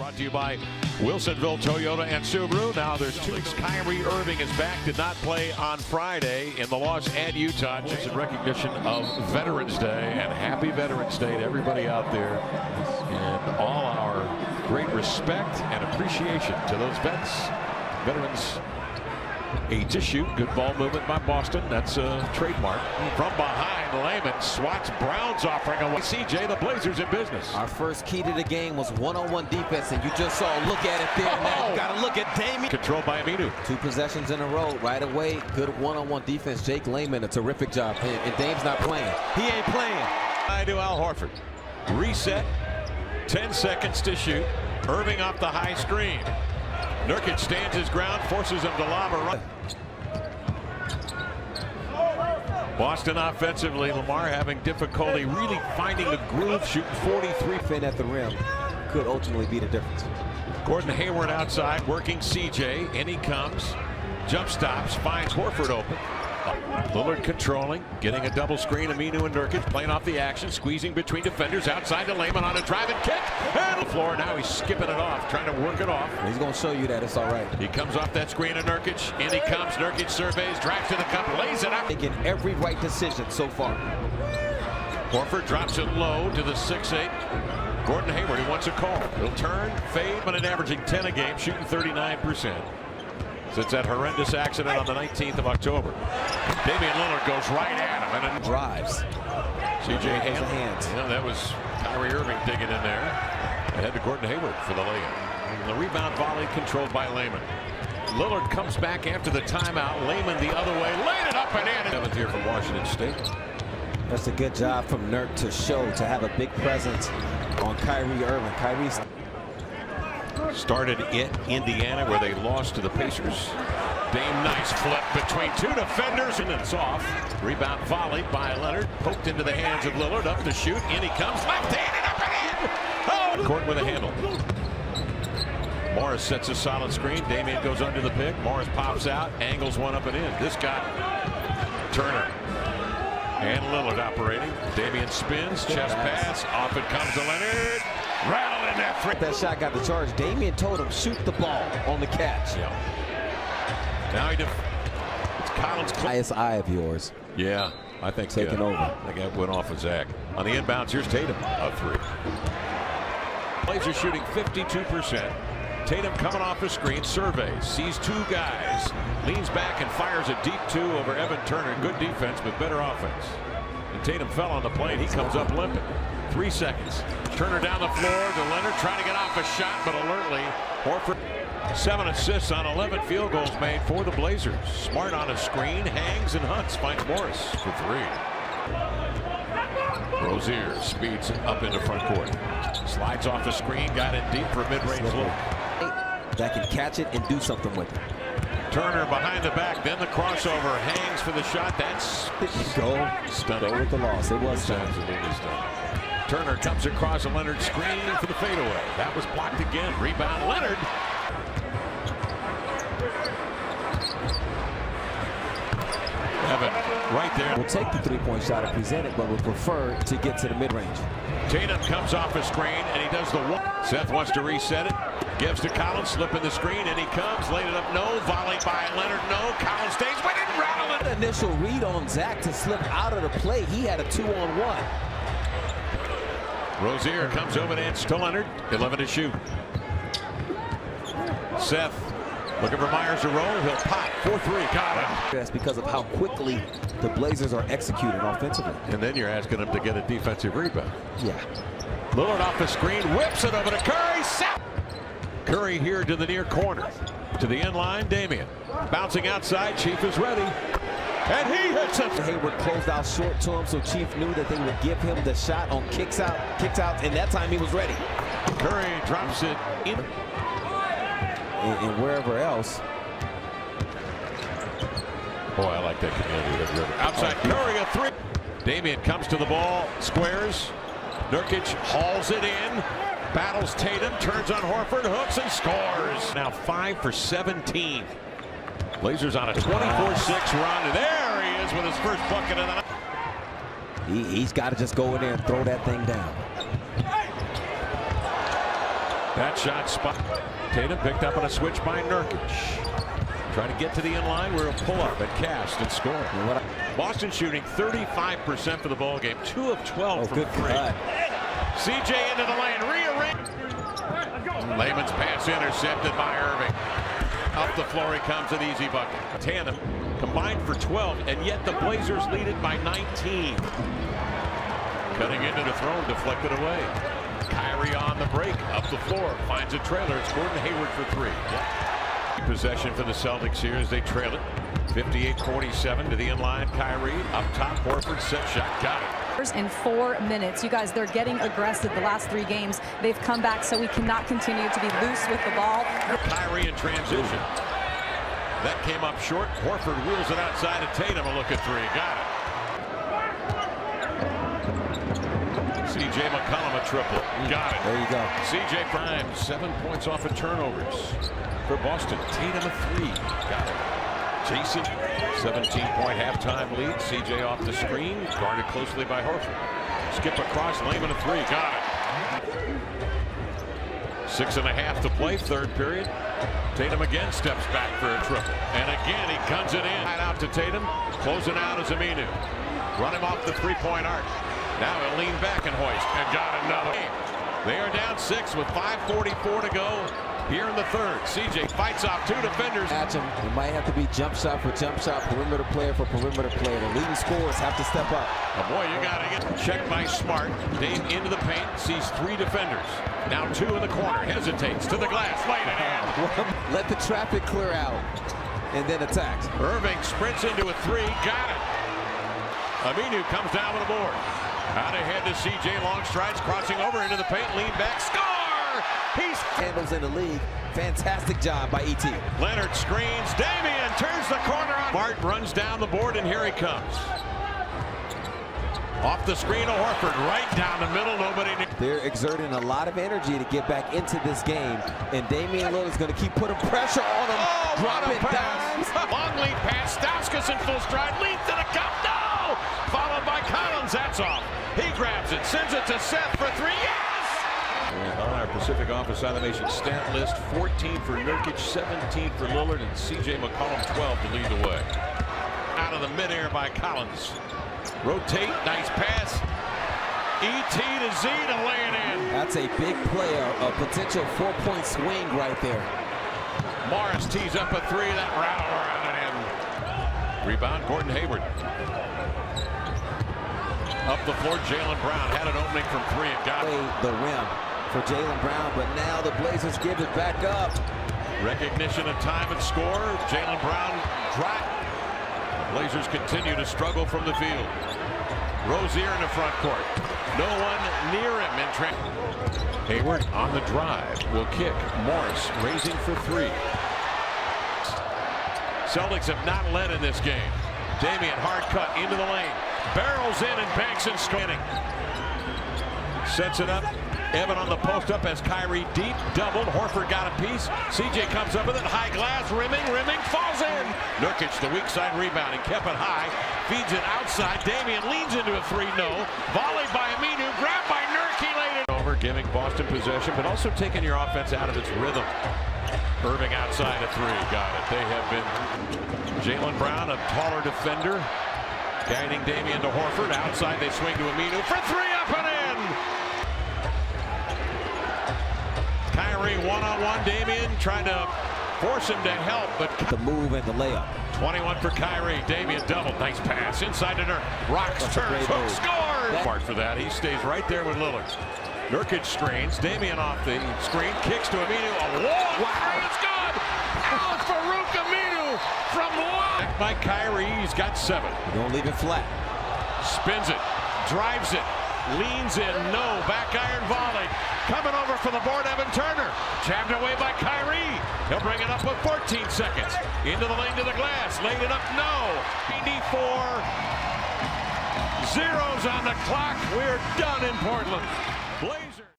Brought to you by Wilsonville Toyota and Subaru. Now there's two. Kyrie Irving is back. Did not play on Friday in the loss at Utah. Just in recognition of Veterans Day, and happy Veterans Day to everybody out there. And all our great respect and appreciation to those vets, veterans. A tissue, good ball movement by Boston. That's a trademark. From behind, Layman swats Brown's offering away. CJ, the Blazers in business. Our first key to the game was one-on-one defense, and you just saw, look at it there. Now you got to look at Damian. Controlled by Aminu. 2 possessions in a row right away. Good one-on-one defense. Jake Layman, a terrific job. And Dame's not playing. He ain't playing. I do Al Horford. Reset. 10 seconds to shoot. Irving off the high screen. Nurkic stands his ground, forces him to lob a run. Boston offensively, Lamar having difficulty really finding the groove, shooting 43. Fin at the rim could ultimately be the difference. Gordon Hayward outside, working CJ. In he comes. Jump stops, finds Horford open. Lillard controlling, getting a double screen. Aminu and Nurkic playing off the action, squeezing between defenders. Outside to Layman on a drive and kick. And the floor, now he's skipping it off, trying to work it off. He's going to show you that it's all right. He comes off that screen to Nurkic. In he comes. Nurkic surveys, drives to the cup, lays it up. Making every right decision so far. Horford drops it low to the 6'8". Gordon Hayward, who wants a call. He'll turn, fade, but averaging 10 a game, shooting 39%. Since that horrendous accident on the 19th of October. Damian Lillard goes right at him and then drives. CJ hands. Yeah, that was Kyrie Irving digging in there. Ahead to Gordon Hayward for the layup. The rebound volley controlled by Layman. Lillard comes back after the timeout. Layman the other way, laid it up and in. 7th here from Washington State. That's a good job from Nurk to show, to have a big presence on Kyrie Irving. Kyrie's started in Indiana where they lost to the Pacers. Dame, nice flip between 2 defenders, and it's off. Rebound volleyed by Leonard, poked into the hands of Lillard, up to shoot. In he comes, left-handed, up and in. Oh! Court with a handle. Morris sets a solid screen. Damian goes under the pick. Morris pops out, angles one up and in. This guy, Turner. And Lillard operating. Damian spins, chest pass. Off it comes to Leonard. Rattle in that free. That shot got the charge. Damian told him, shoot the ball on the catch. Yeah. Now it's Collins. Highest eye of yours. Yeah, I think taking over. I think that went off of Zach. On the inbounds, here's Tatum, a 3. Blazers shooting 52%. Tatum coming off the screen, surveys, sees 2 guys, leans back and fires a deep 2 over Evan Turner. Good defense, but better offense. And Tatum fell on the plane. He comes up limping. 3 seconds. Turner down the floor to Leonard, trying to get off a shot, but alertly, Horford. 7 assists on 11 field goals made for the Blazers. Smart on a screen, hangs and hunts, finds Morris for 3. Rozier speeds up into front court. Slides off the screen, got it deep for a mid-range look. That can catch it and do something with it. Turner behind the back, then the crossover, hangs for the shot. That's stunning. Go with the loss. It was stunning. Turner comes across a Leonard screen for the fadeaway. That was blocked again. Rebound Leonard. Evan right there. We'll take the 3-point shot if presented, but we'll prefer to get to the mid-range. Tatum comes off a screen and he does the one. Seth wants to reset it. Gives to Collins, slipping the screen, and he comes, laid it up, no, volleyed by Leonard, no, Collins stays with it, rattled it. Initial read on Zach to slip out of the play. He had a 2-on-1. Rozier comes over and to Leonard, 11 to shoot. Seth looking for Myers to roll, he'll pop, 4-3, got him. That's because of how quickly the Blazers are executing offensively. And then you're asking him to get a defensive rebound. Yeah. Lillard off the screen, whips it over to Curry. Curry here to the near corner. To the end line, Damian. Bouncing outside, Chief is ready. And he hits it. Hayward closed out short to him, so Chief knew that they would give him the shot on kicks out, and that time he was ready. Curry drops it in. And wherever else. Boy, I like that community. Outside Curry, a 3. Damian comes to the ball, squares. Nurkic hauls it in. Battles Tatum, turns on Horford, hooks and scores. Now 5 for 17. Blazers on a 24-6 run. There he is with his first bucket of the night. He's got to just go in there and throw that thing down. That shot spot. Tatum picked up on a switch by Nurkic. Trying to get to the inline. We're a pull-up and cast and score. Boston shooting 35% for the ball game. 2 of 12 from three. CJ into the lane. Rearrange. Layman's pass intercepted by Irving. Up the floor he comes, an easy bucket. Tandem combined for 12, and yet the Blazers lead it by 19. Cutting into the throw, deflected away. Kyrie on the break, up the floor, finds a trailer. It's Gordon Hayward for 3. Possession for the Celtics here as they trail it. 58-47 to the inline. Kyrie up top. Horford set shot, got it. In 4 minutes. You guys, they're getting aggressive. The last 3 games they've come back, so we cannot continue to be loose with the ball. Kyrie in transition. That came up short. Horford wheels it outside of Tatum. A look at 3. Got it. CJ McCollum a triple. Got it. There you go. CJ Prime 7 points off of turnovers for Boston. Tatum a 3. Got it. Jason, 17-point halftime lead. CJ off the screen, guarded closely by Horford. Skip across, Layman a 3. Got it. 6.5 to play, 3rd period. Tatum again steps back for a triple. And again, he guns it in. Right out to Tatum. Closing out is Aminu. Run him off the 3-point arc. Now he'll lean back and hoist. And got another. They are down 6 with 5:44 to go. Here in the 3rd, CJ fights off 2 defenders. Match him. It might have to be jump shot for jump shot, perimeter player for perimeter player. The leading scorers have to step up. Oh boy, you got to get checked by Smart. Dame into the paint, sees 3 defenders. Now 2 in the corner, hesitates to the glass, laid it in. Let the traffic clear out and then attacks. Irving sprints into a 3, got it. Aminu comes down with a board. Out ahead to CJ, long strides, crossing over into the paint, lean back, score! He's handles in the league. Fantastic job by E.T. Leonard screens. Damian turns the corner on. Bart runs down the board, and here he comes. Off the screen of Horford, right down the middle. Nobody. They're exerting a lot of energy to get back into this game, and Damian Lillard's going to keep putting pressure on him. Oh, dropping dimes. Long lead pass. Stauskas in full stride. Lead to the cup. No! Followed by Collins. That's off. He grabs it, sends it to Seth for 3. Yes! And on our Pacific Office Automation stat list, 14 for Nurkic, 17 for Lillard, and CJ McCollum 12 to lead the way. Out of the midair by Collins. Rotate, nice pass. E.T. to Z to lay it in. That's a big play, a potential 4-point swing right there. Morris tees up a 3, that rattle around and in. Rebound, Gordon Hayward. Up the floor, Jaylen Brown had an opening from 3 and got the rim for Jaylen Brown, but now the Blazers give it back up. Recognition of time and score. Jaylen Brown dropped. Blazers continue to struggle from the field. Rozier in the front court. No one near him in trap. Hayward on the drive will kick. Morris raising for 3. Celtics have not led in this game. Damian hard cut into the lane. Barrels in and banks and scoring. Sets it up. Evan on the post up as Kyrie deep. Doubled. Horford got a piece. CJ comes up with it. High glass. Rimming. Falls in. Nurkic, the weak side rebounding. Kept it high. Feeds it outside. Damian leans into a 3. No. Volleyed by Aminu. Grabbed by Nurkic. Laid it over. Giving Boston possession, but also taking your offense out of its rhythm. Irving outside a 3. Got it. They have been. Jaylen Brown, a taller defender. Guiding Damian to Horford. Outside they swing to Aminu for 3, up and in. Kyrie one-on-one. Damian trying to force him to help, but the move and the layup. 21 for Kyrie. Damian double. Nice pass inside to Nurkic. Rocks, turns, hook, scores. Part for that. He stays right there with Lillard. Nurkic screens. Damian off the screen. Kicks to Aminu. A wall. Wow. It's good. Out for Farouk Aminu from long. Back by Kyrie. He's got 7. Don't leave it flat. Spins it. Drives it. Leans in. No. Back iron volley. Coming over for the board, Evan Turner. Jabbed away by Kyrie. He'll bring it up with 14 seconds. Into the lane to the glass. Laid it up. No. 94. Zeros on the clock. We're done in Portland.